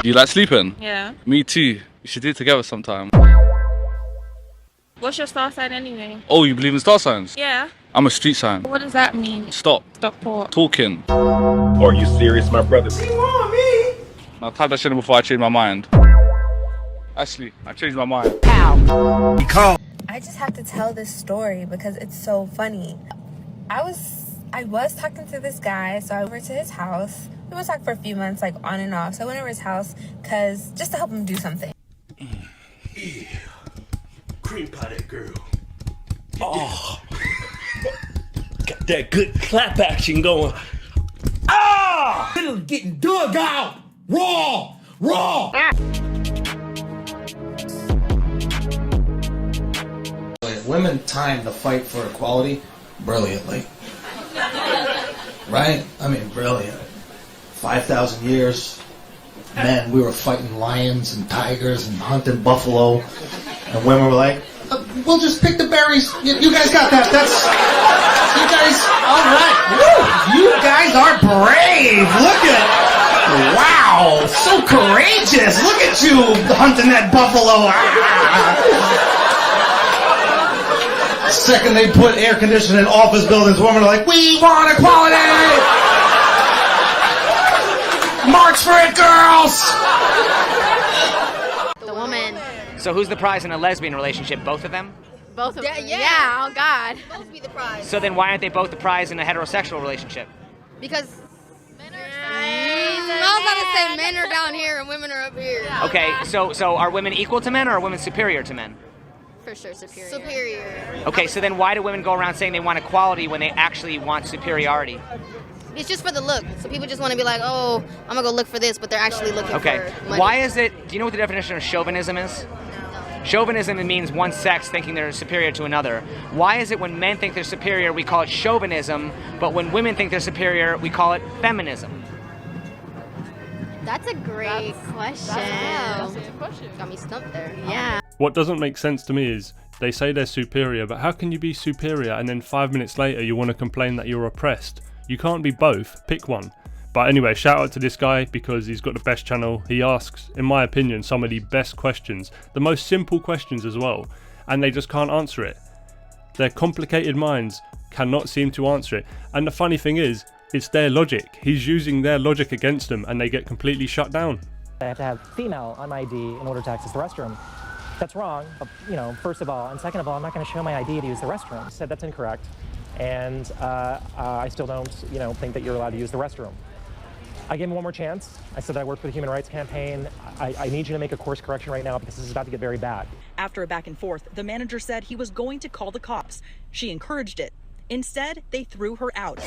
You like sleeping? Yeah. Me too. We should do it together sometime. What's your star sign anyway? Oh, you believe in star signs? Yeah. I'm a street sign. What does that mean? Stop. Stop what? Talking. Are you serious, my brother? Now type that shit in before I change my mind. Actually, I changed my mind. I just have to tell this story because it's so funny. I was talking to this guy, so I went over to his house. We were talking for a few months, like on and off. So I went over to his house just to help him do something. Yeah. Cream pie that girl. Oh. Got that good clap action going. Ah! Little getting dug out. Raw. Women time the fight for equality brilliantly. Right? I mean, brilliant. 5,000 years, men, we were fighting lions and tigers and hunting buffalo, and women were like, we'll just pick the berries. You guys got that. You guys, all right. Woo, you guys are brave. Look at, wow, so courageous. Look at you hunting that buffalo. Second they put air conditioning in office buildings, women are like, we want equality! March for it, girls! The woman. So who's the prize in a lesbian relationship? Both of them? Both of them. Yeah, oh God. Both be the prize. So then why aren't they both the prize in a heterosexual relationship? Because men are I was about to say men are down here and women are up here. Yeah. Okay, so are women equal to men or are women superior to men? For sure, superior. Okay, so then why do women go around saying they want equality when they actually want superiority? It's just for the look. So people just want to be like, oh, I'm going to go look for this, but they're actually looking for money. Why is it, do you know what the definition of chauvinism is? No. Chauvinism means one sex thinking they're superior to another. Why is it when men think they're superior, we call it chauvinism, but when women think they're superior, we call it feminism? That's a great question. That's a good question. Got me stumped there. Yeah. What doesn't make sense to me is they say they're superior, but how can you be superior and then 5 minutes later you want to complain that you're oppressed? You can't be both, pick one. But anyway, shout out to this guy because he's got the best channel. He asks, in my opinion, some of the best questions, the most simple questions as well, and they just can't answer it. Their complicated minds cannot seem to answer it. And the funny thing is, it's their logic. He's using their logic against them and they get completely shut down. I have to have female on my ID in order to access the restroom. That's wrong, first of all. And second of all, I'm not going to show my ID to use the restroom. I said that's incorrect. And I still don't, think that you're allowed to use the restroom. I gave him one more chance. I said that I worked for the Human Rights Campaign. I need you to make a course correction right now because this is about to get very bad. After a back and forth, the manager said he was going to call the cops. She encouraged it. Instead, they threw her out.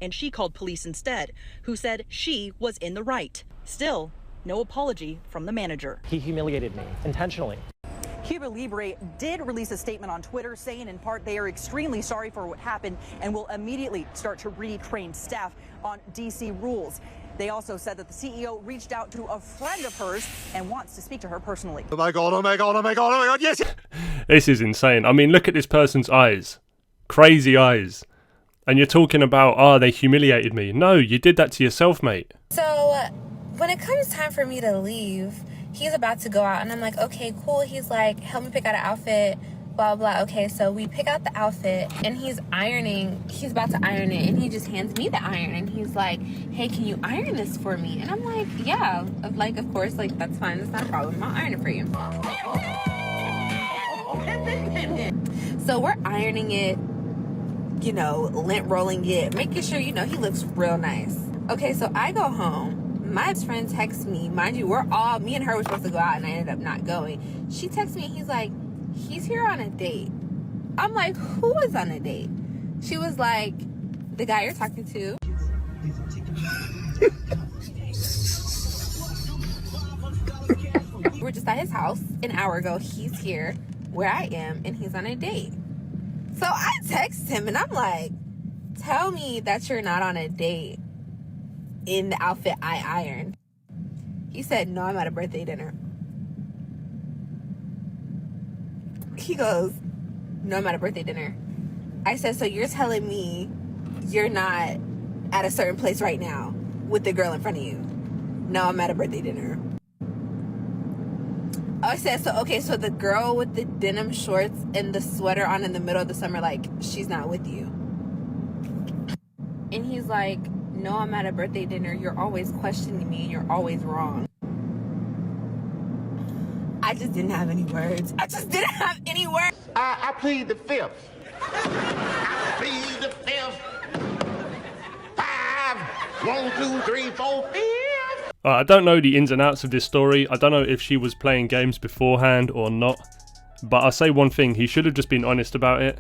And she called police instead, who said she was in the right. Still, no apology from the manager. He humiliated me intentionally. Cuba Libre did release a statement on Twitter saying in part they are extremely sorry for what happened and will immediately start to retrain staff on DC rules. They also said that the CEO reached out to a friend of hers and wants to speak to her personally. Oh my god, oh my god, oh my god, oh my god, yes! This is insane. I mean, look at this person's eyes. Crazy eyes. And you're talking about, they humiliated me. No, you did that to yourself, mate. So when it comes time for me to leave, he's about to go out and I'm like, okay, cool. He's like, help me pick out an outfit, blah, blah. Okay, so we pick out the outfit and he's about to iron it and he just hands me the iron and he's like, hey, can you iron this for me? And I'm like, yeah, of course, that's fine. That's not a problem. I'll iron it for you. So we're ironing it, lint rolling it, making sure, he looks real nice. Okay, so I go home. My best friend texts me. Mind you, me and her were supposed to go out and I ended up not going. She texts me and he's like, he's here on a date. I'm like, who is on a date? She was like, the guy you're talking to. We were just at his house an hour ago. He's here where I am and he's on a date. So I text him and I'm like, tell me that you're not on a date in the outfit I ironed. He said, no, I'm at a birthday dinner. He goes, no, I'm at a birthday dinner. I said, so you're telling me you're not at a certain place right now with the girl in front of you? No, I'm at a birthday dinner. Oh, I said, so, okay, so the girl with the denim shorts and the sweater on in the middle of the summer, like, she's not with you. And he's like, no, I'm at a birthday dinner. You're always questioning me and you're always wrong. I just didn't have any words. I just didn't have any words. I plead the fifth. I plead the fifth. 5, 1, 2, 3, 4, 5. I don't know the ins and outs of this story. I don't know if she was playing games beforehand or not. But I'll say one thing, he should have just been honest about it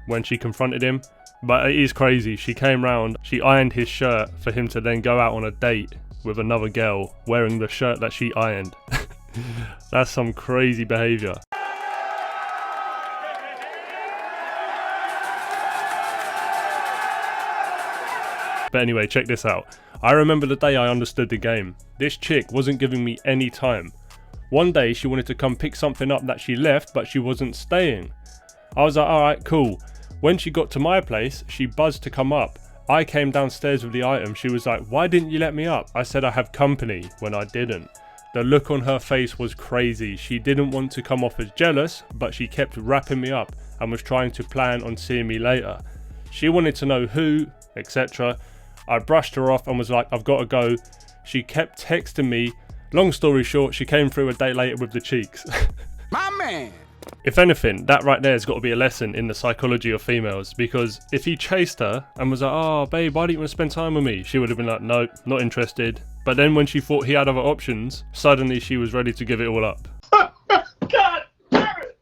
when she confronted him. But it is crazy. She came round, she ironed his shirt for him to then go out on a date with another girl wearing the shirt that she ironed. That's some crazy behaviour. But anyway, check this out. I remember the day I understood the game. This chick wasn't giving me any time. One day she wanted to come pick something up that she left, but she wasn't staying. I was like, alright, cool. When she got to my place, she buzzed to come up. I came downstairs with the item. She was like, why didn't you let me up? I said I have company when I didn't. The look on her face was crazy. She didn't want to come off as jealous, but she kept wrapping me up and was trying to plan on seeing me later. She wanted to know who, etc. I brushed her off and was like, I've got to go. She kept texting me. Long story short, she came through a day later with the cheeks. My man. If anything, that right there has got to be a lesson in the psychology of females, because if he chased her and was like, oh babe, why don't you want to spend time with me? She would have been like, nope, not interested. But then when she thought he had other options, suddenly she was ready to give it all up. God damn it!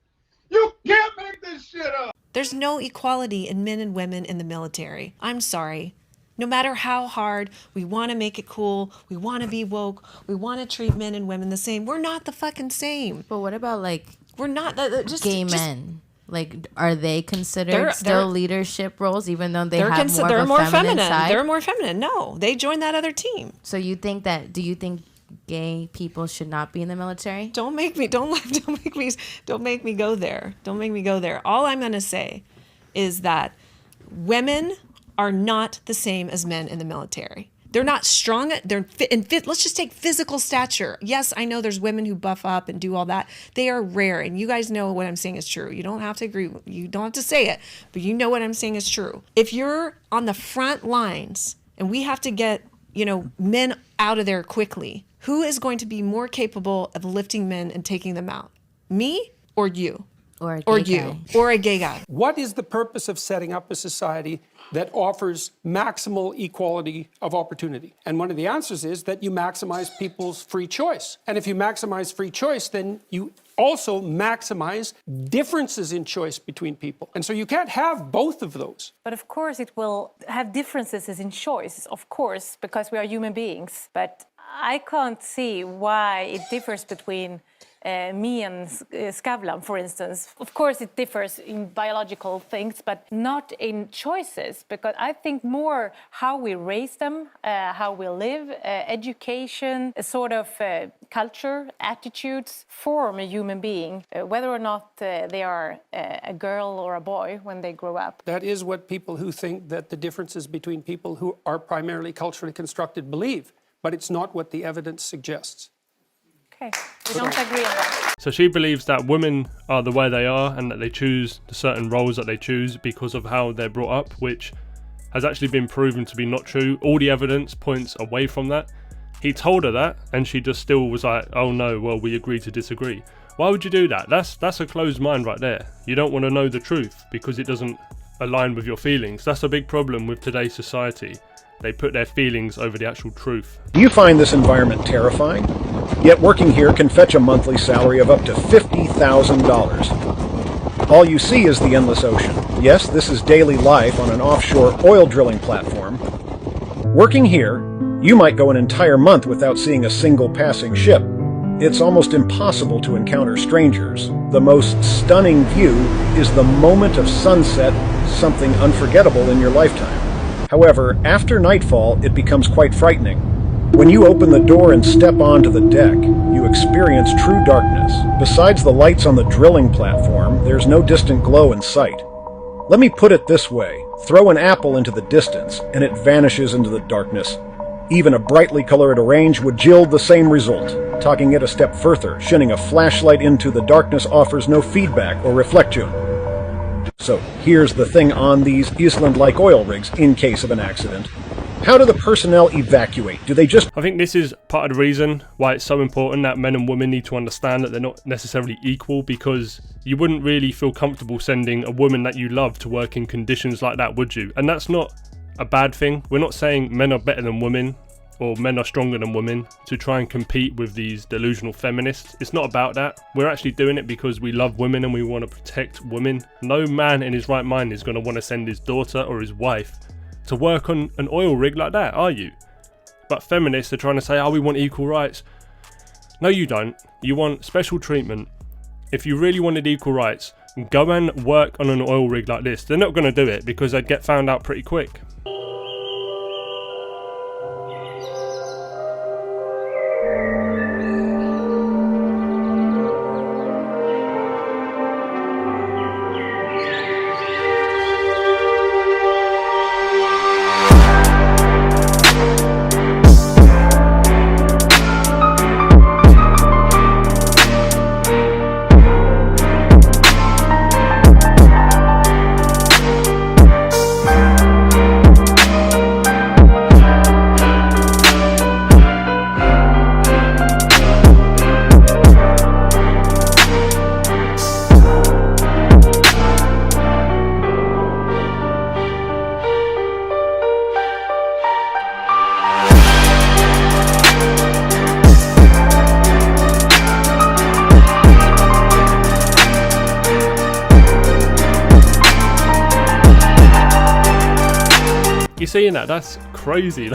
You can't make this shit up! There's no equality in men and women in the military. I'm sorry. No matter how hard we want to make it cool, we want to be woke, we want to treat men and women the same, we're not the fucking same. But what about like we're not gay men? Like, are they considered still leadership roles, even though they're more feminine side? They're more feminine. No, they joined that other team. So you think that? Do you think gay people should not be in the military? Don't make me go there. Don't make me go there. All I'm gonna say is that women are not the same as men in the military. They're not strong. They're fit. Let's just take physical stature. Yes, I know there's women who buff up and do all that. They are rare, and you guys know what I'm saying is true. You don't have to agree. You don't have to say it, but you know what I'm saying is true. If you're on the front lines and we have to get, men out of there quickly, who is going to be more capable of lifting men and taking them out? Me or you? Or a gay guy. What is the purpose of setting up a society that offers maximal equality of opportunity? And one of the answers is that you maximize people's free choice. And if you maximize free choice, then you also maximize differences in choice between people. And so you can't have both of those. But of course it will have differences in choice, of course, because we are human beings. But I can't see why it differs between me and Skavlan, for instance. Of course, it differs in biological things, but not in choices, because I think more how we raise them, how we live, education, a sort of culture, attitudes form a human being, whether or not they are a girl or a boy when they grow up. That is what people who think that the differences between people who are primarily culturally constructed believe, but it's not what the evidence suggests. Okay, we don't agree on that. So she believes that women are the way they are and that they choose the certain roles that they choose because of how they're brought up, which has actually been proven to be not true. All the evidence points away from that. He told her that and she just still was like, oh no, well, we agree to disagree. Why would you do that? That's a closed mind right there. You don't want to know the truth because it doesn't align with your feelings. That's a big problem with today's society. They put their feelings over the actual truth. Do you find this environment terrifying? Yet working here can fetch a monthly salary of up to $50,000. All you see is the endless ocean. Yes, this is daily life on an offshore oil drilling platform. Working here, you might go an entire month without seeing a single passing ship. It's almost impossible to encounter strangers. The most stunning view is the moment of sunset, something unforgettable in your lifetime. However, after nightfall, it becomes quite frightening. When you open the door and step onto the deck, you experience true darkness. Besides the lights on the drilling platform, there's no distant glow in sight. Let me put it this way. Throw an apple into the distance, and it vanishes into the darkness. Even a brightly colored orange would yield the same result. Taking it a step further, shining a flashlight into the darkness offers no feedback or reflection. So here's the thing on these Iceland-like oil rigs in case of an accident. How do the personnel evacuate? Do they just... I think this is part of the reason why it's so important that men and women need to understand that they're not necessarily equal, because you wouldn't really feel comfortable sending a woman that you love to work in conditions like that, would you? And that's not a bad thing. We're not saying men are better than women or men are stronger than women to try and compete with these delusional feminists. It's not about that. We're actually doing it because we love women and we want to protect women. No man in his right mind is going to want to send his daughter or his wife to work on an oil rig like that, are you? But feminists are trying to say, oh, we want equal rights. No, you don't. You want special treatment. If you really wanted equal rights, go and work on an oil rig like this. They're not going to do it because they'd get found out pretty quick. You seeing that? That's crazy.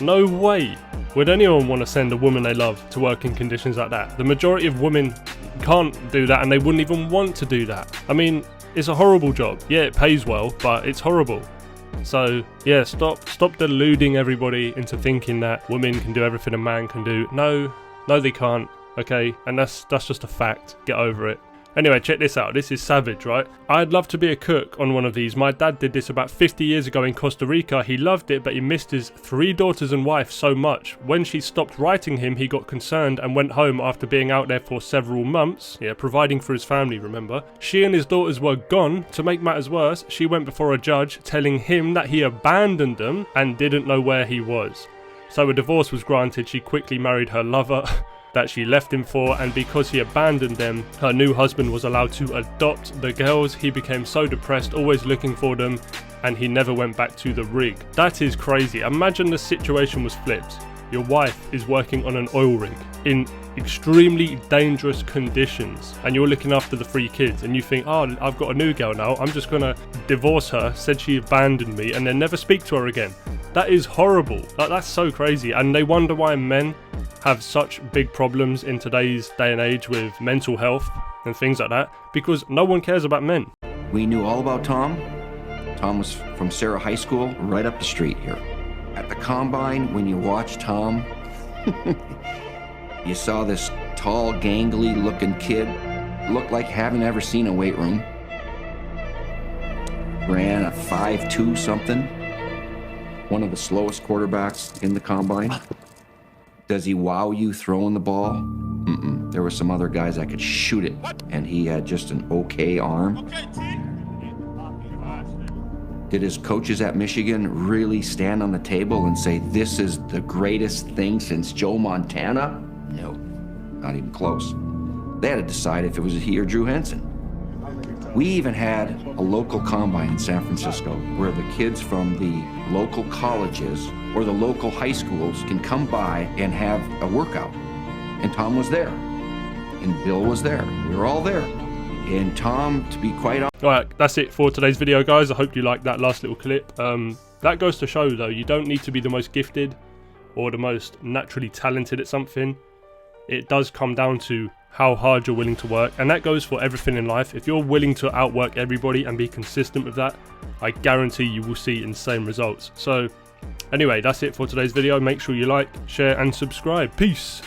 No way would anyone want to send a woman they love to work in conditions like that. The majority of women can't do that, and they wouldn't even want to do that. I mean, it's a horrible job. Yeah, it pays well, but it's horrible. So yeah, stop deluding everybody into thinking that women can do everything a man can do. No, they can't. Okay, and that's just a fact. Get over it. Anyway, check this out. This is savage, right? I'd love to be a cook on one of these. My dad did this about 50 years ago in Costa Rica. He loved it, but he missed his 3 daughters and wife so much. When she stopped writing him, he got concerned and went home after being out there for several months. Yeah, providing for his family, remember? She and his daughters were gone. To make matters worse, she went before a judge telling him that he abandoned them and didn't know where he was. So a divorce was granted. She quickly married her lover that she left him for, and because he abandoned them, her new husband was allowed to adopt the girls. He became so depressed, always looking for them, and he never went back to the rig. That is crazy. Imagine the situation was flipped. Your wife is working on an oil rig in extremely dangerous conditions, and you're looking after the 3 kids, and you think, oh, I've got a new girl now, I'm just gonna divorce her, said she abandoned me, and then never speak to her again. That is horrible. That's so crazy. And they wonder why men have such big problems in today's day and age with mental health and things like that, because no one cares about men. We knew all about Tom. Tom was from Sarah High School, right up the street here. At the combine, when you watch Tom, you saw this tall, gangly looking kid, looked like having ever seen a weight room. Ran a 5.2 something. One of the slowest quarterbacks in the combine. Does he wow you throwing the ball? Mm-mm. There were some other guys that could shoot it, and he had just an okay arm. Did his coaches at Michigan really stand on the table and say, this is the greatest thing since Joe Montana? No, not even close. They had to decide if it was he or Drew Henson. We even had a local combine in San Francisco where the kids from the local colleges or the local high schools can come by and have a workout. And Tom was there. And Bill was there. We were all there. And Tom, to be quite honest... Alright, that's it for today's video, guys. I hope you liked that last little clip. That goes to show, though, you don't need to be the most gifted or the most naturally talented at something. It does come down to how hard you're willing to work, and that goes for everything in life. If you're willing to outwork everybody and be consistent with that, I guarantee you will see insane results. So anyway, that's it for today's video. Make sure you like, share and subscribe. Peace.